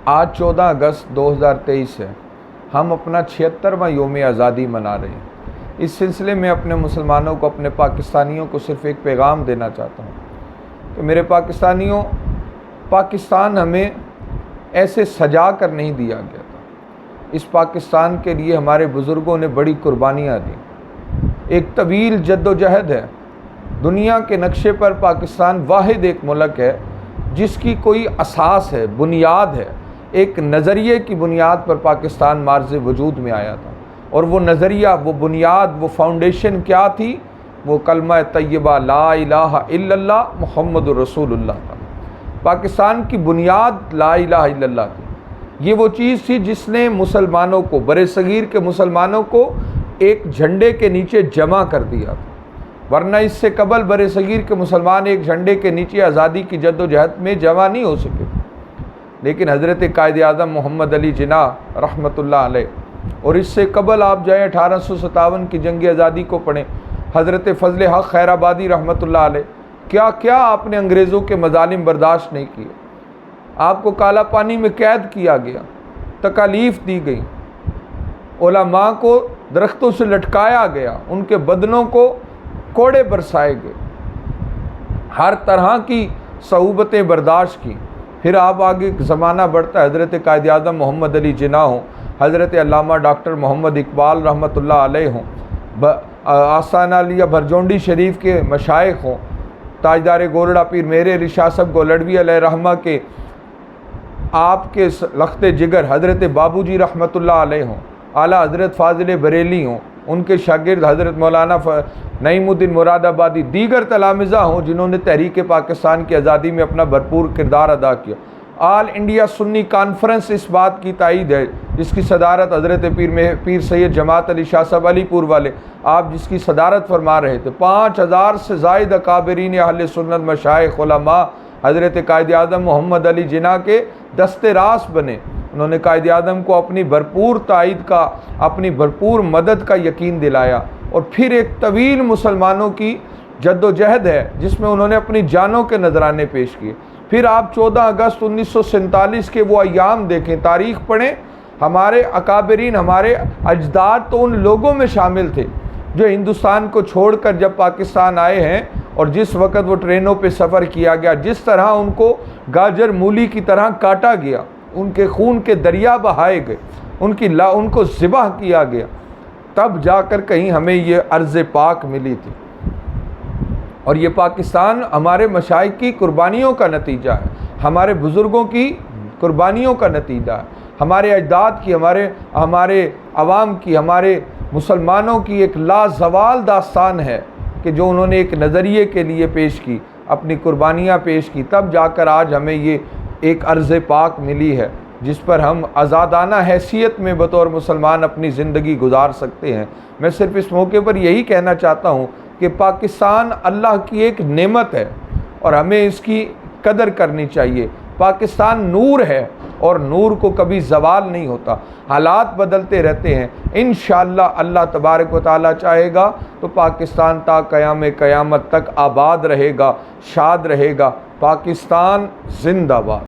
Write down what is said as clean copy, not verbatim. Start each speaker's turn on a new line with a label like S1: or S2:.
S1: आज 14 अगस्त 2023 है। हम अपना 76वां योम आज़ादी मना रहे हैं। इस सिलसिले में अपने मुसलमानों को, अपने पाकिस्तानियों को सिर्फ़ एक पैगाम देना चाहता हूँ कि मेरे पाकिस्तानियों, पाकिस्तान हमें ऐसे सजा कर नहीं दिया गया था। इस पाकिस्तान के लिए हमारे बुज़ुर्गों ने बड़ी कुर्बानियाँ दी। एक तवील जद्दोजहद है। दुनिया के नक्शे पर पाकिस्तान वाहिद एक मुल्क है जिसकी कोई असास है, बुनियाद है। एक नज़रिए की बुनियाद पर पाकिस्तान मार्ज़ वजूद में आया था, और वो नज़रिया, वो बुनियाद, वो फाउंडेशन क्या थी? वो कलमा तय्यबा ला इलाहा इल्लल्लाह मुहम्मदुर रसूलुल्लाह था। पाकिस्तान की बुनियाद ला इलाहा इल्लल्लाह थी। ये वो चीज़ थी जिसने मुसलमानों को, बरे-सगीर के मुसलमानों को एक झंडे के नीचे जमा कर दिया था। वरना इससे कबल बरे-सगीर के मुसलमान एक झंडे के नीचे आज़ादी की जद्दोजहद में जमा नहीं हो सके। लेकिन हज़रत कायद-ए-आज़म मोहम्मद अली जिन्नाह रहमतुल्लाह अलैह, और इससे कबल आप जाएँ 1857 की जंग आज़ादी को पढ़ें, हज़रत फ़ज़ल हक़ खैराबादी रहमतुल्लाह अलैह, क्या क्या आपने अंग्रेज़ों के मज़ालिम बर्दाश्त नहीं किए। आपको काला पानी में कैद किया गया, तकालीफ़ दी गई, उलमा को दरख्तों से लटकाया गया, उनके बदनों को कोड़े बरसाए गए, हर तरह की सऊबतें बर्दाश्त की। फिर आप आगे ज़माना बढ़ता है, हज़रत कायद-ए-आज़म मोहम्मद अली जिन्नाह हों, हज़रत अल्लामा डॉक्टर मोहम्मद इकबाल रहमतुल्लाह अलैह हों, आस्ताना अलिया भरजोंडी शरीफ के मशाइख हों, ताजदार गोलड़ा पीर मेरे रिशा साहब गोलड़वी अलैह रहमा के, आपके लख्ते जिगर हज़रत बाबूजी रहमतुल्लाह अलैह हों, आला हज़रत फ़ाज़िल बरेली हों, उनके शागिर्द हज़रत मौलाना नईमुद्दीन मुरादाबादी, दीगर तलामिज़ा हों जिन्होंने तहरीक पाकिस्तान की आज़ादी में अपना भरपूर किरदार अदा किया। ऑल इंडिया सुन्नी कॉन्फ्रेंस इस बात की तायीद है, जिसकी सदारत हज़रत पीर सैयद जमात अली शाह साहब अलीपुर वाले, आप जिसकी सदारत फरमा रहे थे। 5000 से ज़ायद अकाबरीन अहले सुन्नत मशाइख उलमा हज़रत कायद-ए-आज़म मोहम्मद अली जिन्नाह के दस्ते रास बने। उन्होंने कायद-ए-आज़म को अपनी भरपूर तायीद का, अपनी भरपूर मदद का यकीन दिलाया। और फिर एक तवील मुसलमानों की जद्दोजहद है जिसमें उन्होंने अपनी जानों के नजराने पेश किए। फिर आप 14 अगस्त 1947 के वो अय्याम देखें, तारीख़ पढ़ें। हमारे अकाबरीन, हमारे अजदाद तो उन लोगों में शामिल थे जो हिंदुस्तान को छोड़कर जब पाकिस्तान आए हैं, और जिस वक़्त वो ट्रेनों पे सफ़र किया गया, जिस तरह उनको गाजर मूली की तरह काटा गया, उनके खून के दरिया बहाए गए, उनको ज़िबह किया गया, तब जाकर कहीं हमें ये अर्ज़ पाक मिली थी। और ये पाकिस्तान हमारे मशाइख की कुर्बानियों का नतीजा है, हमारे बुज़ुर्गों की कुर्बानियों का नतीजा है, हमारे अजदाद की, हमारे अवाम की, हमारे मुसलमानों की एक लाजवाल दास्तान है कि जो उन्होंने एक नज़रिए के लिए पेश की, अपनी कुर्बानियाँ पेश की, तब जाकर आज हमें ये एक अर्ज़ पाक मिली है जिस पर हम आज़ादाना हैसियत में बतौर मुसलमान अपनी ज़िंदगी गुजार सकते हैं। मैं सिर्फ इस मौके पर यही कहना चाहता हूँ कि पाकिस्तान अल्लाह की एक नेमत है और हमें इसकी कदर करनी चाहिए। पाकिस्तान नूर है और नूर को कभी ज़वाल नहीं होता, हालात बदलते रहते हैं। इंशाअल्लाह अल्लाह तबारक व तआला चाहेगा तो पाकिस्तान ता क़याम क़यामत तक आबाद रहेगा, शाद रहेगा। पाकिस्तान जिंदाबाद।